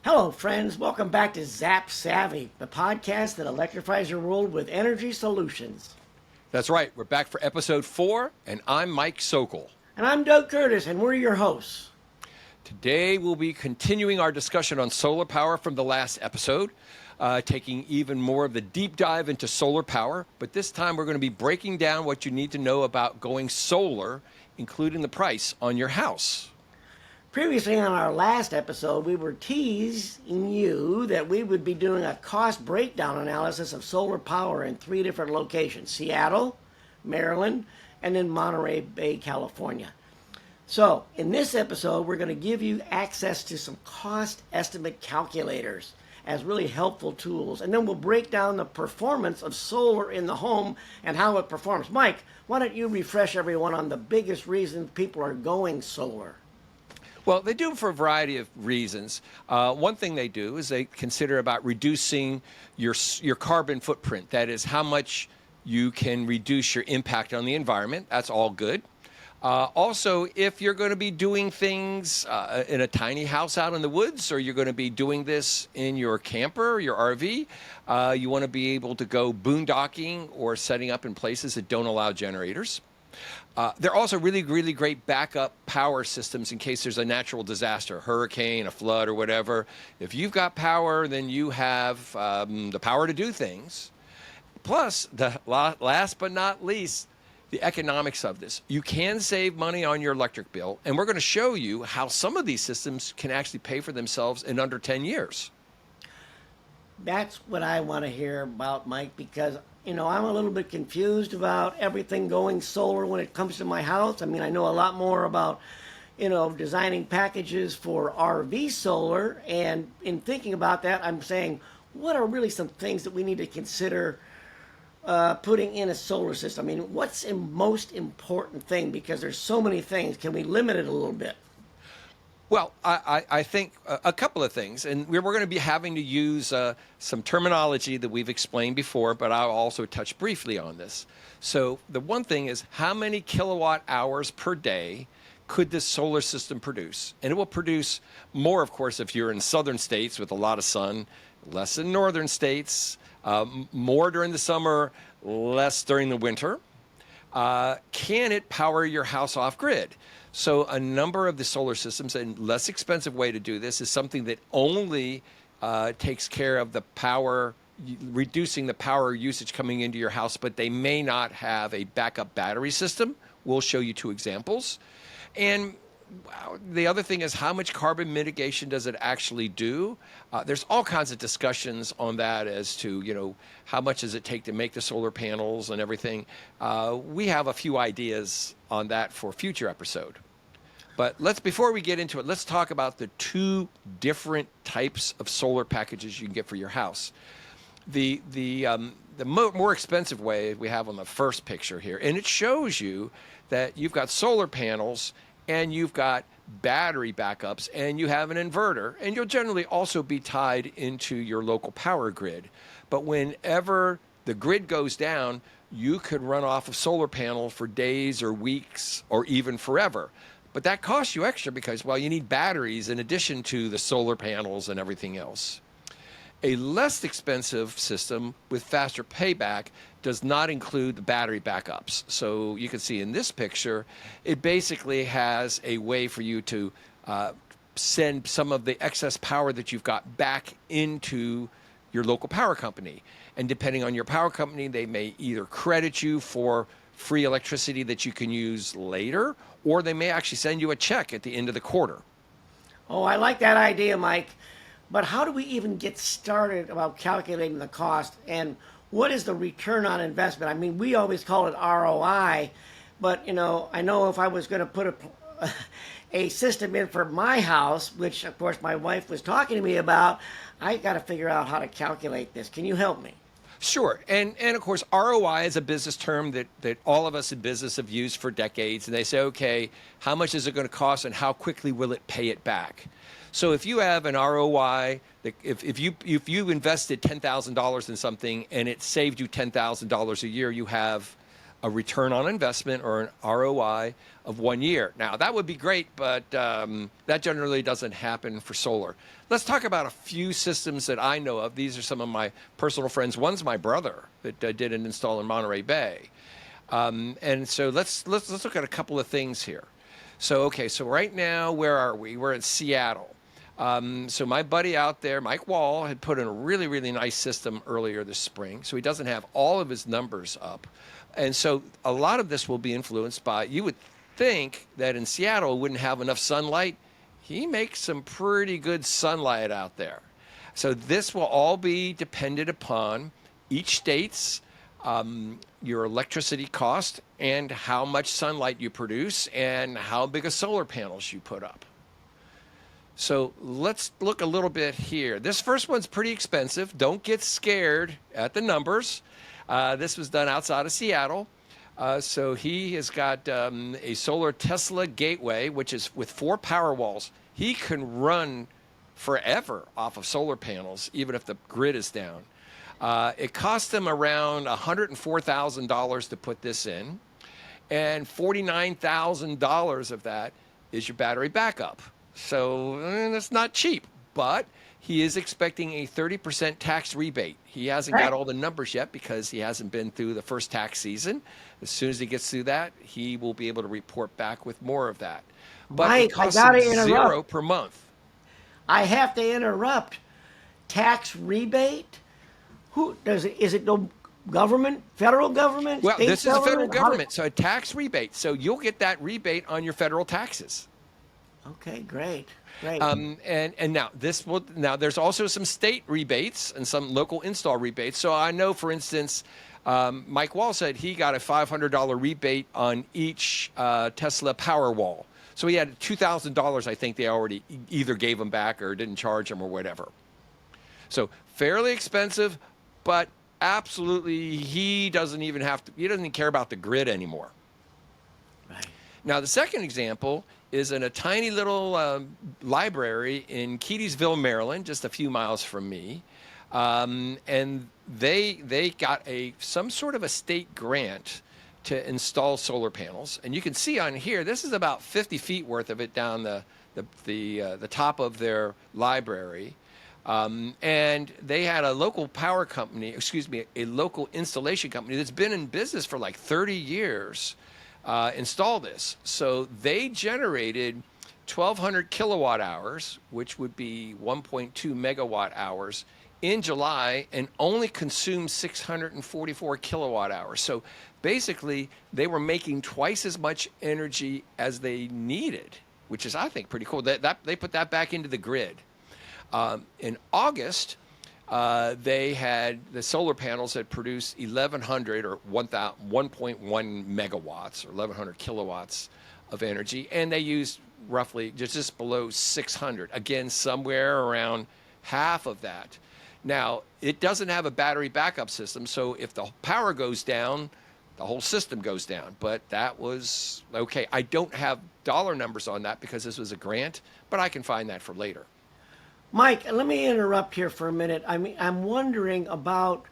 Hello, friends. Welcome back to Zapp Savvy, the podcast that electrifies your world with energy solutions. That's right. We're back for episode 4, and I'm Mike Sokol. And I'm Doug Curtis, and we're your hosts. Today, we'll be continuing our discussion on solar power from the last episode, taking even more of the deep dive into solar power. But this time, we're going to be breaking down what you need to know about going solar, including the price on your house. Previously on our last episode, we were teasing you that we would be doing a cost breakdown analysis of solar power in 3 different locations: Seattle, Maryland, and then Monterey Bay, California. So, in this episode, we're going to give you access to some cost estimate calculators as really helpful tools. And then we'll break down the performance of solar in the home and how it performs. Mike, why don't you refresh everyone on the biggest reason people are going solar? Well, they do it for a variety of reasons. One thing they do is they consider about reducing your carbon footprint. That is how much you can reduce your impact on the environment. That's all good. Also, if you're going to be doing things in a tiny house out in the woods, or you're going to be doing this in your camper, your RV, you want to be able to go boondocking or setting up in places that don't allow generators. They're also really, really great backup power systems in case there's a natural disaster, hurricane, a flood, or whatever. If you've got power, then you have the power to do things. Plus, the last but not least, the economics of this. You can save money on your electric bill, and we're going to show you how some of these systems can actually pay for themselves in under 10 years. That's what I want to hear about, Mike, because I'm a little bit confused about everything going solar when it comes to my house. I mean, I know a lot more about, designing packages for RV solar. And in thinking about that, I'm saying, what are really some things that we need to consider putting in a solar system? I mean, what's the most important thing? Because there's so many things. Can we limit it a little bit? Well, I think a couple of things, and we're going to be having to use some terminology that we've explained before, but I'll also touch briefly on this. So the one thing is, how many kilowatt hours per day could this solar system produce? And it will produce more, of course, if you're in southern states with a lot of sun, less in northern states, more during the summer, less during the winter. Can it power your house off grid? So a number of the solar systems, and less expensive way to do this is something that only takes care of the power, reducing the power usage coming into your house, but they may not have a backup battery system. We'll show you 2 examples. And the other thing is, how much carbon mitigation does it actually do? There's all kinds of discussions on that as to, how much does it take to make the solar panels and everything. We have a few ideas on that for a future episode. But before we get into it, let's talk about the 2 different types of solar packages you can get for your house. The more expensive way we have on the first picture here, and it shows you that you've got solar panels and you've got battery backups and you have an inverter, and you'll generally also be tied into your local power grid. But whenever the grid goes down, you could run off a solar panel for days or weeks or even forever. But that costs you extra because, you need batteries in addition to the solar panels and everything else. A less expensive system with faster payback does not include the battery backups. So you can see in this picture, it basically has a way for you to send some of the excess power that you've got back into your local power company. And depending on your power company, they may either credit you for free electricity that you can use later, or they may actually send you a check at the end of the quarter. Oh, I like that idea, Mike. But how do we even get started about calculating the cost, and what is the return on investment? I mean, we always call it ROI, but I know if I was going to put a system in for my house, which of course my wife was talking to me about, I got to figure out how to calculate this. Can you help me? Sure. And of course, ROI is a business term that all of us in business have used for decades. And they say, okay, how much is it going to cost and how quickly will it pay it back? So if you have an ROI, if you invested $10,000 in something and it saved you $10,000 a year, you have a return on investment or an ROI of 1 year. Now, that would be great, but that generally doesn't happen for solar. Let's talk about a few systems that I know of. These are some of my personal friends. One's my brother that did an install in Monterey Bay. And so let's look at a couple of things here. So right now, where are we? We're in Seattle. So my buddy out there, Mike Wall, had put in a really, really nice system earlier this spring. So he doesn't have all of his numbers up. And so a lot of this will be influenced by, you would think that in Seattle it wouldn't have enough sunlight. He makes some pretty good sunlight out there. So this will all be dependent upon each state's your electricity cost and how much sunlight you produce and how big of solar panels you put up. So let's look a little bit here. This first one's pretty expensive. Don't get scared at the numbers. This was done outside of Seattle. So he has got a solar Tesla gateway, which is with 4 power walls. He can run forever off of solar panels, even if the grid is down. It cost him around $104,000 to put this in, and $49,000 of that is your battery backup. So that's not cheap, but he is expecting a 30% tax rebate. He hasn't got all the numbers yet because he hasn't been through the first tax season. As soon as he gets through that, he will be able to report back with more of that. But Mike, it costs I gotta him interrupt. $0 per month. I have to interrupt. Tax rebate? Who does it? Is it the government, federal government? Well, state this is the federal How government, so a tax rebate. So you'll get that rebate on your federal taxes. Okay, great. And now there's also some state rebates and some local install rebates. So I know, for instance, Mike Wall said he got a $500 rebate on each Tesla Powerwall. So he had $2,000. I think they already either gave him back or didn't charge him or whatever. So fairly expensive, but absolutely he doesn't even care about the grid anymore. Right. Now the second example is in a tiny little library in Keedysville, Maryland, just a few miles from me. And they got some sort of a state grant to install solar panels. And you can see on here, this is about 50 feet worth of it down the top of their library. And they had a local a local installation company that's been in business for like 30 years. Install this. So they generated 1,200 kilowatt hours, which would be 1.2 megawatt hours in July, and only consumed 644 kilowatt hours. So basically, they were making twice as much energy as they needed, which is, I think, pretty cool. They put that back into the grid. In August, the solar panels had produced 1,100 or 1.1 megawatts or 1,100 kilowatts of energy, and they used roughly just below 600. Again, somewhere around half of that. Now, it doesn't have a battery backup system, so if the power goes down, the whole system goes down. But that was okay. I don't have dollar numbers on that because this was a grant, but I can find that for later. Mike, let me interrupt here for a minute. I'm wondering about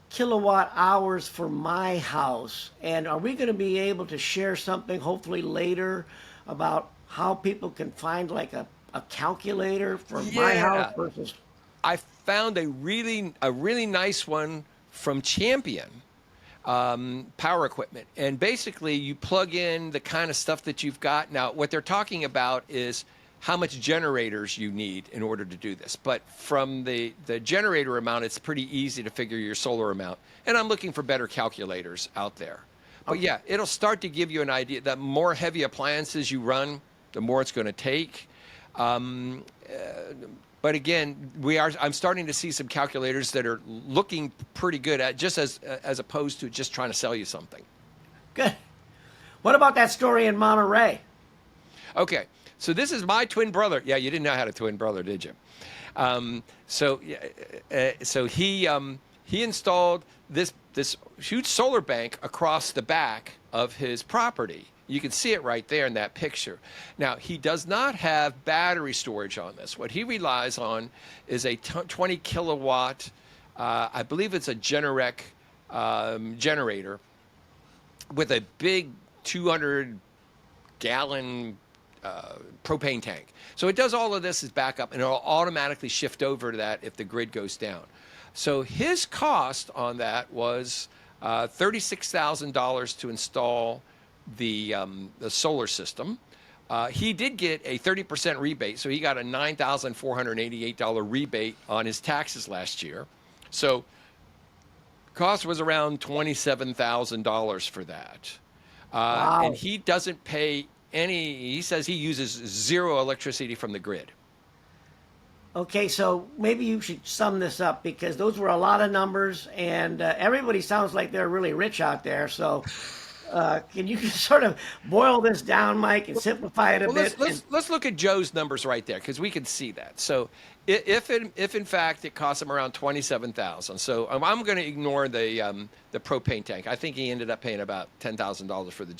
kilowatt hours for my house. And are we going to be able to share something hopefully later about how people can find like a calculator for my house versus... I found a really nice one from Champion Power Equipment. And basically you plug in the kind of stuff that you've got. Now, what they're talking about is how much generators you need in order to do this. But from the generator amount, it's pretty easy to figure your solar amount. And I'm looking for better calculators out there. But yeah, it'll start to give you an idea. The more heavy appliances you run, the more it's going to take. But again, I'm starting to see some calculators that are looking pretty good at just as opposed to just trying to sell you something. Good. What about that story in Monterey? Okay. So this is my twin brother. Yeah, you didn't know I had a twin brother, did you? So he installed this huge solar bank across the back of his property. You can see it right there in that picture. Now, he does not have battery storage on this. What he relies on is a 20 kilowatt, I believe it's a Generac generator. with a big 200-gallon propane tank. So it does all of this as backup, and it'll automatically shift over to that if the grid goes down. So his cost on that was $36,000 to install the solar system. He did get a 30% rebate, so he got a $9,488 rebate on his taxes last year. So cost was around $27,000 for that. Wow. And he doesn't pay he says he uses zero electricity from the grid. Okay, so maybe you should sum this up, because those were a lot of numbers, and everybody sounds like they're really rich out there. So can you sort of boil this down, Mike, and simplify it a bit? Let's look at Joe's numbers right there, because we can see that. So if in fact it costs him around $27,000, so I'm going to ignore the propane tank. I think he ended up paying about $10,000 for the